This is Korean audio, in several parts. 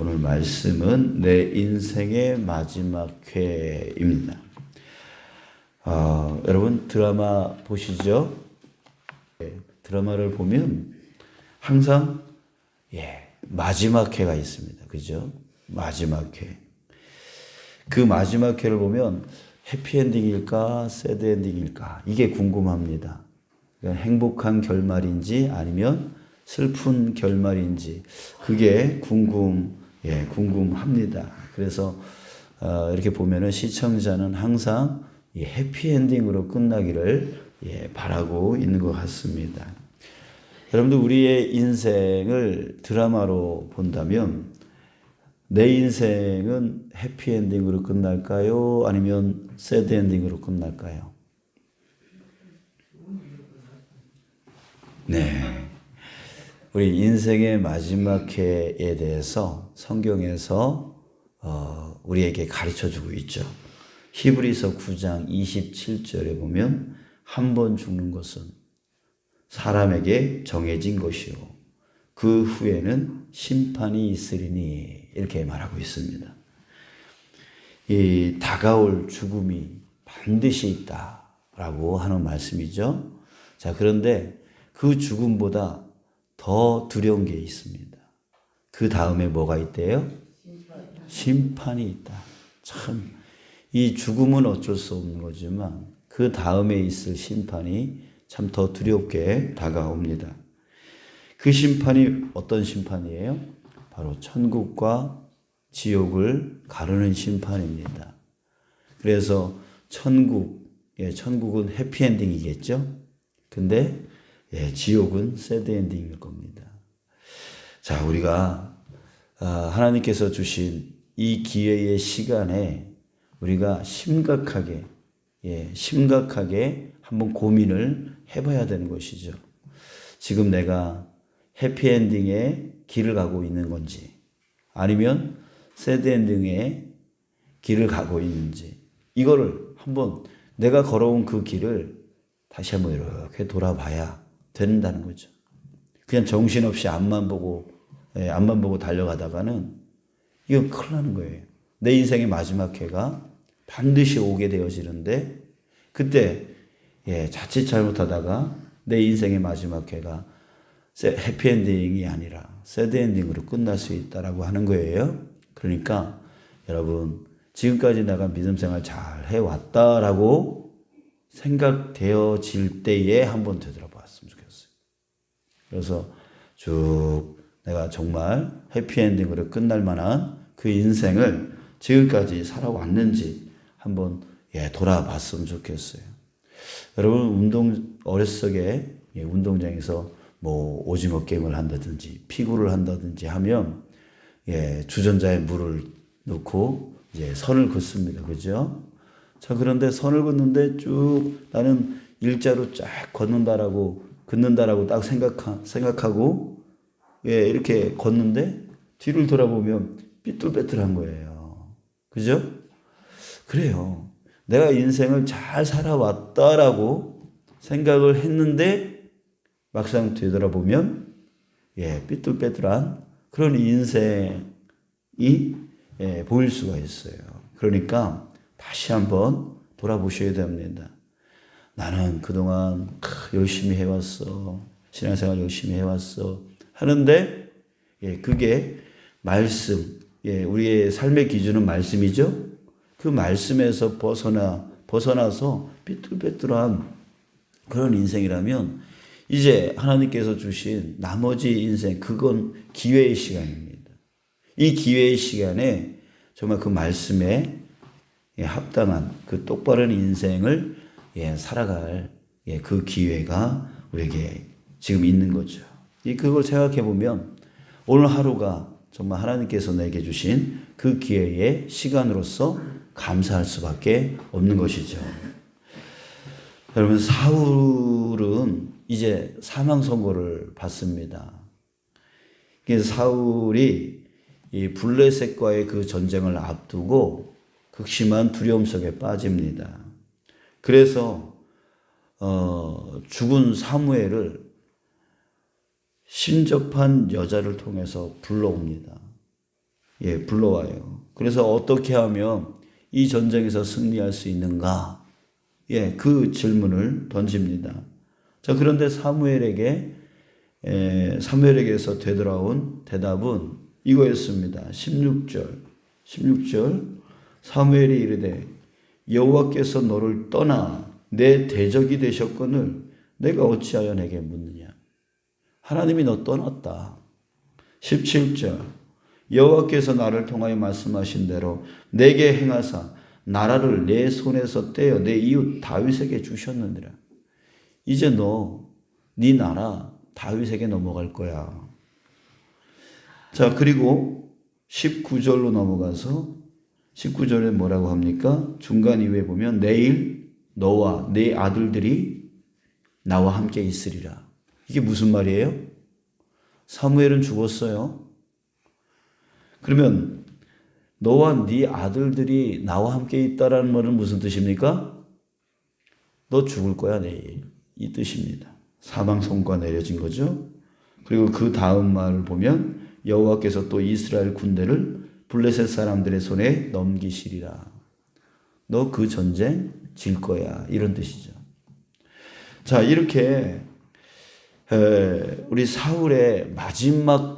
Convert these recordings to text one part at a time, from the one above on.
오늘 말씀은 내 인생의 마지막 회입니다. 여러분 드라마 보시죠? 드라마를 보면 항상 마지막 회가 있습니다. 그죠? 마지막 회. 그 마지막 회를 보면 해피엔딩일까 새드엔딩일까 이게 궁금합니다. 그러니까 행복한 결말인지 아니면 슬픈 결말인지 그게 궁금합니다. 그래서 이렇게 보면은 시청자는 항상 해피엔딩으로 끝나기를 바라고 있는 것 같습니다. 여러분들 우리의 인생을 드라마로 본다면 내 인생은 해피엔딩으로 끝날까요? 아니면 새드엔딩으로 끝날까요? 네. 우리 인생의 마지막 해에 대해서 성경에서 우리에게 가르쳐주고 있죠. 히브리서 9장 27절에 보면 한 번 죽는 것은 사람에게 정해진 것이요 그 후에는 심판이 있으리니 이렇게 말하고 있습니다. 이 다가올 죽음이 반드시 있다라고 하는 말씀이죠. 자, 그런데 그 죽음보다 더 두려운 게 있습니다. 그 다음에 뭐가 있대요? 심판이 있다. 참, 이 죽음은 어쩔 수 없는 거지만 그 다음에 있을 심판이 참 더 두렵게 다가옵니다. 그 심판이 어떤 심판이에요? 바로 천국과 지옥을 가르는 심판입니다. 그래서 천국은 해피엔딩이겠죠? 근데 지옥은 새드엔딩일 겁니다. 자, 우리가 하나님께서 주신 이 기회의 시간에 우리가 심각하게 한번 고민을 해봐야 되는 것이죠. 지금 내가 해피엔딩의 길을 가고 있는 건지 아니면 새드엔딩의 길을 가고 있는지 이거를 한번 내가 걸어온 그 길을 다시 한번 이렇게 돌아봐야 된다는 거죠. 그냥 정신없이 앞만 보고 달려가다가는 이건 큰일 나는 거예요. 내 인생의 마지막 회가 반드시 오게 되어지는데 그때 자칫 잘못하다가 내 인생의 마지막 회가 해피엔딩이 아니라 새드엔딩으로 끝날 수 있다라고 하는 거예요. 그러니까 여러분 지금까지 내가 믿음 생활 잘 해왔다라고 생각되어질 때에 한번 되돌아봤으면 좋겠어요. 그래서 쭉 내가 정말 해피엔딩으로 끝날 만한 그 인생을 지금까지 살아왔는지 한번 돌아봤으면 좋겠어요. 여러분 어렸을 적에 운동장에서 뭐 오징어 게임을 한다든지 피구를 한다든지 하면 주전자에 물을 넣고 이제 선을 긋습니다. 그죠? 자, 그런데 선을 긋는데 쭉 나는 일자로 쫙 긋는다라고 딱 생각하고 이렇게 걷는데 뒤를 돌아보면 삐뚤빼뚤한 거예요. 그죠? 그래요. 내가 인생을 잘 살아왔다라고 생각을 했는데 막상 되돌아보면 삐뚤빼뚤한 그런 인생이 보일 수가 있어요. 그러니까 다시 한번 돌아보셔야 됩니다. 나는 그동안 열심히 해왔어. 신앙생활 열심히 해왔어. 하는데 그게 말씀, 우리의 삶의 기준은 말씀이죠. 그 말씀에서 벗어나서 삐뚤빼뚤한 그런 인생이라면 이제 하나님께서 주신 나머지 인생 그건 기회의 시간입니다. 이 기회의 시간에 정말 그 말씀에 합당한 그 똑바른 인생을 살아갈 그 기회가 우리에게 지금 있는 거죠. 그걸 생각해 보면 오늘 하루가 정말 하나님께서 내게 주신 그 기회의 시간으로서 감사할 수밖에 없는 것이죠. 여러분 사울은 이제 사망 선고를 받습니다. 사울이 이 블레셋과의 그 전쟁을 앞두고 극심한 두려움 속에 빠집니다. 그래서 죽은 사무엘을 신접한 여자를 통해서 불러옵니다. 불러와요. 그래서 어떻게 하면 이 전쟁에서 승리할 수 있는가? 그 질문을 던집니다. 자, 그런데 사무엘에게서 되돌아온 대답은 이거였습니다. 16절 사무엘이 이르되 여호와께서 너를 떠나 내 대적이 되셨거늘 내가 어찌하여 내게 묻느냐. 하나님이 너 떠났다. 17절 여호와께서 나를 통하여 말씀하신 대로 내게 행하사 나라를 내 손에서 떼어 내 이웃 다윗에게 주셨느니라. 이제 네 나라 다윗에게 넘어갈 거야. 자, 그리고 19절로 넘어가서 19절에 뭐라고 합니까? 중간 이후에 보면 내일 너와 네 아들들이 나와 함께 있으리라. 이게 무슨 말이에요? 사무엘은 죽었어요. 그러면 너와 네 아들들이 나와 함께 있다라는 말은 무슨 뜻입니까? 너 죽을 거야 내일. 이 뜻입니다. 사망 선고가 내려진 거죠. 그리고 그 다음 말을 보면 여호와께서 또 이스라엘 군대를 블레셋 사람들의 손에 넘기시리라. 너 그 전쟁 질 거야. 이런 뜻이죠. 자, 이렇게 우리 사울의 마지막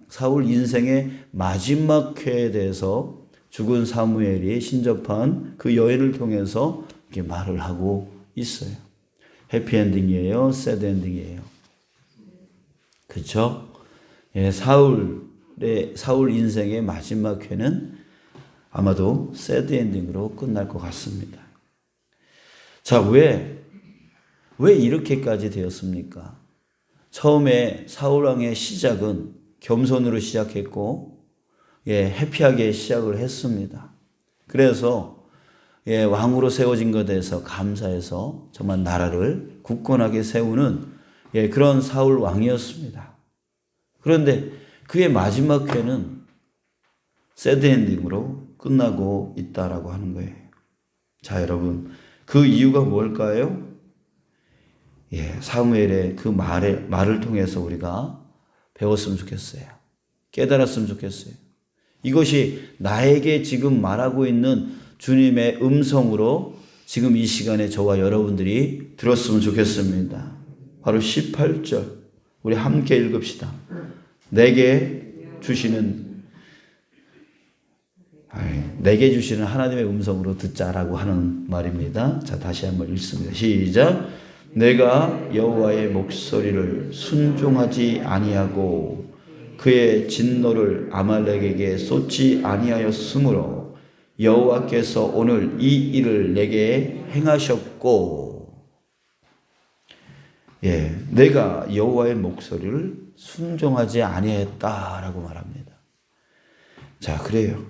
사울 인생의 마지막 회에 대해서 죽은 사무엘이 신접한 그 여인을 통해서 이렇게 말을 하고 있어요. 해피엔딩이에요? 새드엔딩이에요? 그렇죠? 사울 인생의 마지막 회는 아마도 새드엔딩으로 끝날 것 같습니다. 자, 왜 이렇게까지 되었습니까? 처음에 사울왕의 시작은 겸손으로 시작했고, 해피하게 시작을 했습니다. 그래서, 왕으로 세워진 것에 대해서 감사해서 정말 나라를 굳건하게 세우는, 그런 사울 왕이었습니다. 그런데 그의 마지막 회는 새드엔딩으로 끝나고 있다라고 하는 거예요. 자, 여러분, 그 이유가 뭘까요? 사무엘의 그 말을 통해서 우리가 배웠으면 좋겠어요. 깨달았으면 좋겠어요. 이것이 나에게 지금 말하고 있는 주님의 음성으로 지금 이 시간에 저와 여러분들이 들었으면 좋겠습니다. 바로 18절 우리 함께 읽읍시다. 내게 주시는 하나님의 음성으로 듣자라고 하는 말입니다. 자, 다시 한번 읽습니다. 시작. 내가 여호와의 목소리를 순종하지 아니하고 그의 진노를 아말렉에게 쏟지 아니하였으므로 여호와께서 오늘 이 일을 내게 행하셨고, 내가 여호와의 목소리를 순종하지 아니했다라고 말합니다. 자, 그래요.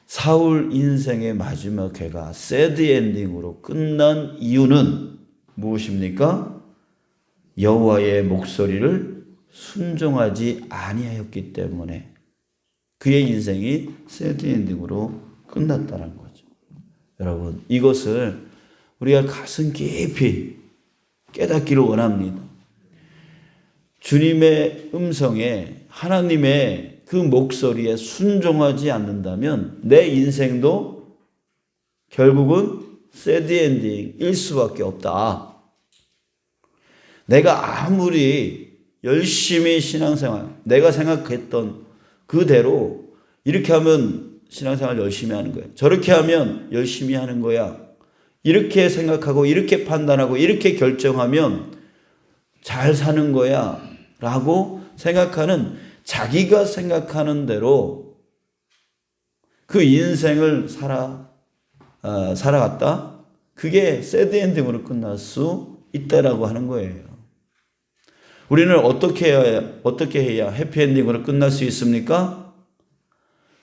사울 인생의 마지막 회가 새드 엔딩으로 끝난 이유는 무엇입니까? 여호와의 목소리를 순종하지 아니하였기 때문에 그의 인생이 새드 엔딩으로 끝났다는 거죠. 여러분, 이것을 우리가 가슴 깊이 깨닫기를 원합니다. 주님의 음성에, 하나님의 그 목소리에 순종하지 않는다면 내 인생도 결국은 새드 엔딩일 수밖에 없다. 내가 아무리 열심히 신앙생활, 내가 생각했던 그대로 이렇게 하면 신앙생활 열심히 하는 거야, 저렇게 하면 열심히 하는 거야, 이렇게 생각하고 이렇게 판단하고 이렇게 결정하면 잘 사는 거야 라고 생각하는, 자기가 생각하는 대로 그 인생을 살아갔다? 그게 새드 엔딩으로 끝날 수 있다라고 하는 거예요. 우리는 어떻게 해야 해피엔딩으로 끝날 수 있습니까?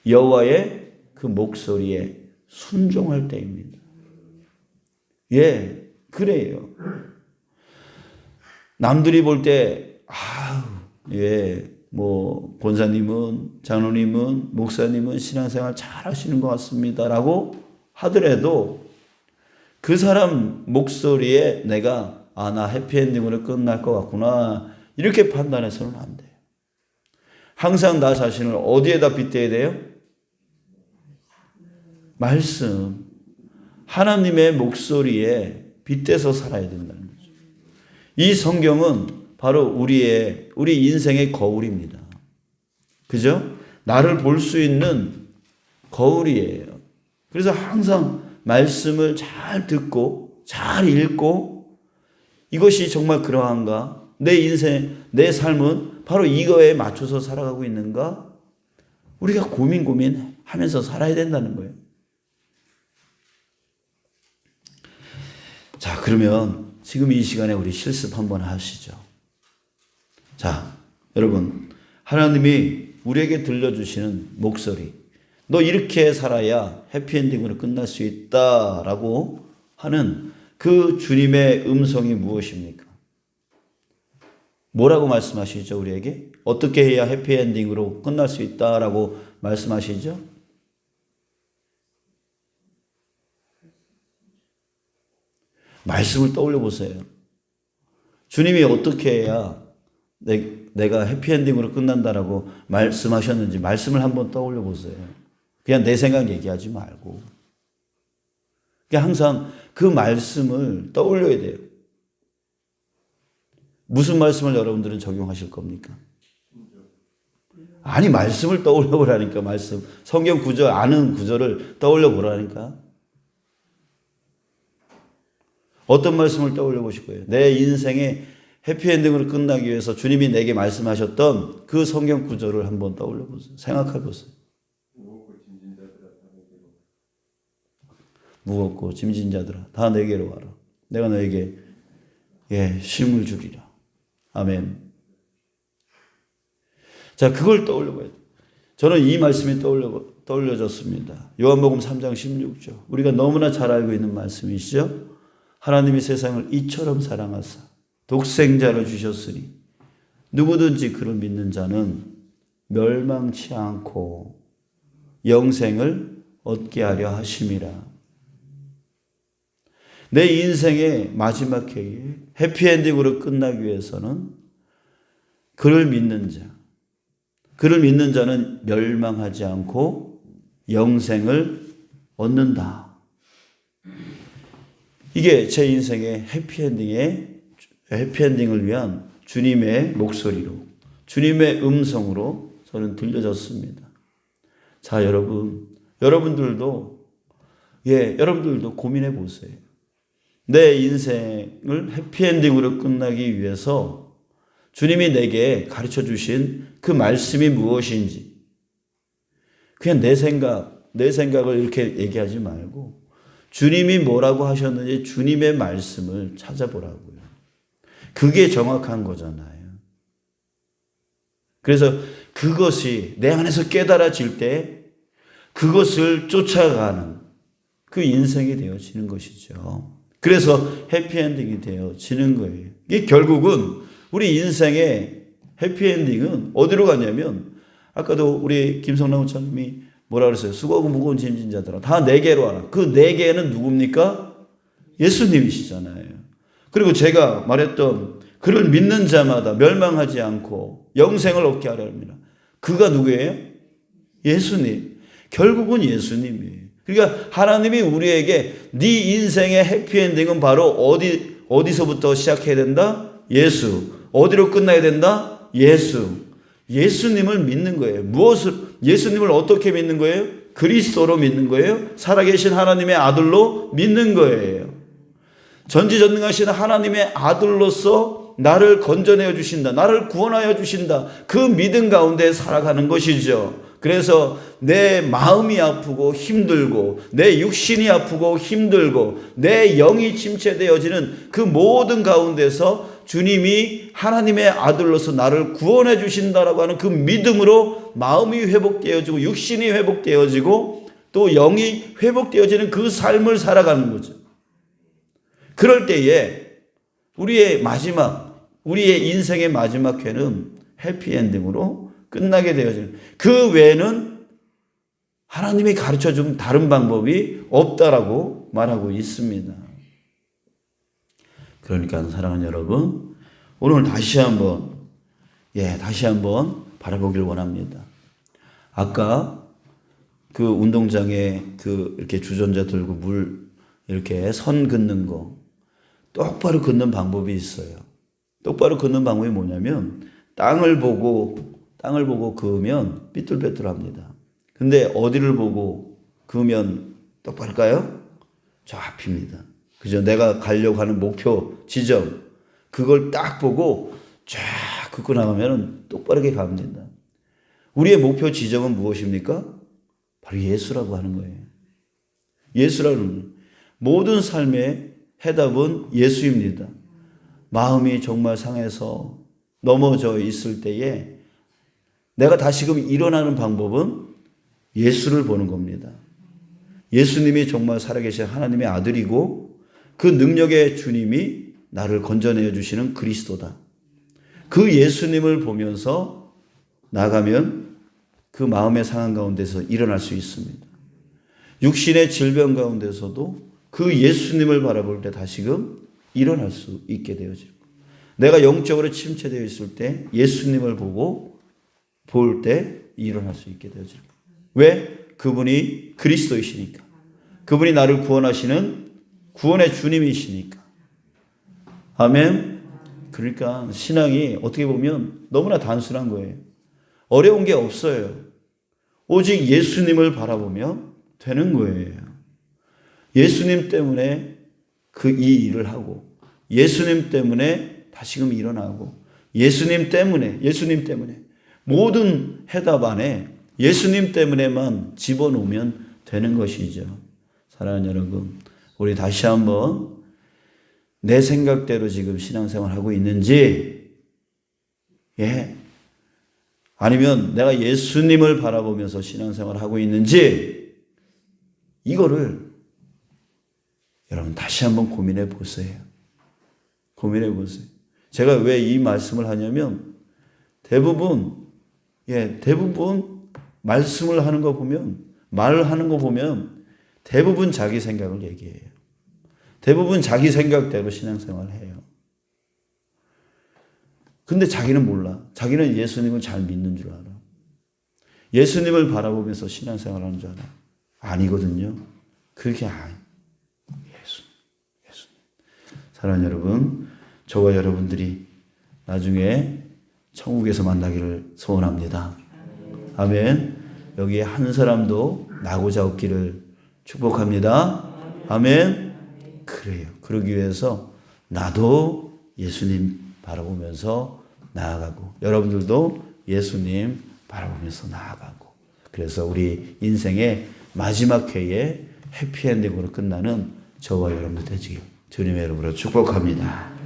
여호와의 그 목소리에 순종할 때입니다. 그래요. 남들이 볼 때, 권사님은, 장로님은, 목사님은 신앙생활 잘 하시는 것 같습니다 라고 하더라도 그 사람 목소리에 내가 나 해피엔딩으로 끝날 것 같구나 이렇게 판단해서는 안 돼요. 항상 나 자신을 어디에다 빗대야 돼요? 말씀. 하나님의 목소리에 빗대서 살아야 된다는 거죠. 이 성경은 바로 우리 인생의 거울입니다. 그죠? 나를 볼 수 있는 거울이에요. 그래서 항상 말씀을 잘 듣고 잘 읽고 이것이 정말 그러한가? 내 인생, 내 삶은 바로 이거에 맞춰서 살아가고 있는가? 우리가 고민하면서 살아야 된다는 거예요. 자, 그러면 지금 이 시간에 우리 실습 한번 하시죠. 자, 여러분, 하나님이 우리에게 들려주시는 목소리, 너 이렇게 살아야 해피엔딩으로 끝날 수 있다라고 하는 그 주님의 음성이 무엇입니까? 뭐라고 말씀하시죠, 우리에게? 어떻게 해야 해피엔딩으로 끝날 수 있다라고 말씀하시죠? 말씀을 떠올려 보세요. 주님이 어떻게 해야 내가 해피엔딩으로 끝난다라고 말씀하셨는지 말씀을 한번 떠올려 보세요. 그냥 내 생각 얘기하지 말고. 그냥 항상 그 말씀을 떠올려야 돼요. 무슨 말씀을 여러분들은 적용하실 겁니까? 아니, 말씀을 떠올려 보라니까, 말씀. 성경 구절, 아는 구절을 떠올려 보라니까. 어떤 말씀을 떠올려 보실 거예요? 내 인생의 해피엔딩으로 끝나기 위해서 주님이 내게 말씀하셨던 그 성경 구절을 한번 떠올려 보세요. 생각해 보세요. 무겁고 짐진 자들아 다 내게로 와라. 내가 너에게 쉼을 주리라. 아멘. 자, 그걸 떠올려 봐야 돼요. 저는 이 말씀이 떠올려졌습니다. 요한복음 3장 16절. 우리가 너무나 잘 알고 있는 말씀이시죠. 하나님이 세상을 이처럼 사랑하사 독생자를 주셨으니 누구든지 그를 믿는 자는 멸망치 않고 영생을 얻게 하려 하심이라. 내 인생의 마지막 해에 해피엔딩으로 끝나기 위해서는 그를 믿는 자는 멸망하지 않고 영생을 얻는다. 이게 제 인생의 해피엔딩을 위한 주님의 목소리로, 주님의 음성으로 저는 들려졌습니다. 자, 여러분들도 고민해 보세요. 내 인생을 해피엔딩으로 끝나기 위해서 주님이 내게 가르쳐 주신 그 말씀이 무엇인지, 그냥 내 생각을 이렇게 얘기하지 말고 주님이 뭐라고 하셨는지 주님의 말씀을 찾아보라고요. 그게 정확한 거잖아요. 그래서 그것이 내 안에서 깨달아질 때 그것을 쫓아가는 그 인생이 되어지는 것이죠. 그래서 해피엔딩이 되어지는 거예요. 이게 결국은 우리 인생의 해피엔딩은 어디로 가냐면, 아까도 우리 김성남 목사님이 뭐라 그랬어요? 수고하고 무거운 짐진 자들아 다 내게로 와라. 그 내게는 누굽니까? 예수님이시잖아요. 그리고 제가 말했던 그를 믿는 자마다 멸망하지 않고 영생을 얻게 하려 합니다. 그가 누구예요? 예수님. 결국은 예수님이에요. 그러니까 하나님이 우리에게 네 인생의 해피엔딩은 바로 어디서부터 시작해야 된다? 예수. 어디로 끝나야 된다? 예수. 예수님을 믿는 거예요. 예수님을 어떻게 믿는 거예요? 그리스도로 믿는 거예요. 살아계신 하나님의 아들로 믿는 거예요. 전지전능하신 하나님의 아들로서 나를 건져내어 주신다. 나를 구원하여 주신다. 그 믿음 가운데 살아가는 것이죠. 그래서 내 마음이 아프고 힘들고 내 육신이 아프고 힘들고 내 영이 침체되어지는 그 모든 가운데서 주님이 하나님의 아들로서 나를 구원해 주신다라고 하는 그 믿음으로 마음이 회복되어지고 육신이 회복되어지고 또 영이 회복되어지는 그 삶을 살아가는 거죠. 그럴 때에 우리의 인생의 마지막 회는 해피엔딩으로 끝나게 되어지는, 그 외에는 하나님이 가르쳐준 다른 방법이 없다라고 말하고 있습니다. 그러니까 사랑하는 여러분, 오늘 다시 한번 바라보길 원합니다. 아까 그 운동장에 이렇게 주전자 들고 물 이렇게 선 긋는 거, 똑바로 긋는 방법이 있어요. 똑바로 긋는 방법이 뭐냐면 땅을 보고 그으면 삐뚤빼뚤합니다. 근데 어디를 보고 그으면 똑바를까요? 좌표입니다. 그죠? 내가 가려고 하는 목표 지점, 그걸 딱 보고 쫙 긋고 나가면 똑바르게 갑니다. 우리의 목표 지점은 무엇입니까? 바로 예수라고 하는 거예요. 예수라는 모든 삶의 해답은 예수입니다. 마음이 정말 상해서 넘어져 있을 때에 내가 다시금 일어나는 방법은 예수를 보는 겁니다. 예수님이 정말 살아계신 하나님의 아들이고 그 능력의 주님이 나를 건져내 주시는 그리스도다. 그 예수님을 보면서 나가면 그 마음의 상한 가운데서 일어날 수 있습니다. 육신의 질병 가운데서도 그 예수님을 바라볼 때 다시금 일어날 수 있게 되어지고, 내가 영적으로 침체되어 있을 때 예수님을 보고 볼 때 일어날 수 있게 되어지고. 왜? 그분이 그리스도이시니까. 그분이 나를 구원하시는 구원의 주님이시니까. 아멘. 그러니까 신앙이 어떻게 보면 너무나 단순한 거예요. 어려운 게 없어요. 오직 예수님을 바라보면 되는 거예요. 예수님 때문에 이 일을 하고, 예수님 때문에 다시금 일어나고, 예수님 때문에 모든 해답 안에 예수님 때문에만 집어넣으면 되는 것이죠. 사랑하는 여러분, 우리 다시 한번 내 생각대로 지금 신앙생활 하고 있는지, 아니면 내가 예수님을 바라보면서 신앙생활 하고 있는지, 이거를 여러분 다시 한번 고민해 보세요. 고민해 보세요. 제가 왜 이 말씀을 하냐면 대부분 말씀을 하는 거 보면, 말을 하는 거 보면 대부분 자기 생각을 얘기해요. 대부분 자기 생각대로 신앙생활을 해요. 근데 자기는 몰라. 자기는 예수님을 잘 믿는 줄 알아. 예수님을 바라보면서 신앙생활 하는 줄 알아. 아니거든요. 그게 아니에요. 예수. 사랑하는 여러분, 저와 여러분들이 나중에 천국에서 만나기를 소원합니다. 아멘. 여기에 한 사람도 나고자 없기를 축복합니다. 아멘. 그래요. 그러기 위해서 나도 예수님 바라보면서 나아가고, 여러분들도 예수님 바라보면서 나아가고, 그래서 우리 인생의 마지막 회에 해피엔딩으로 끝나는 저와 여러분들 되시길 주님의 이름으로 축복합니다.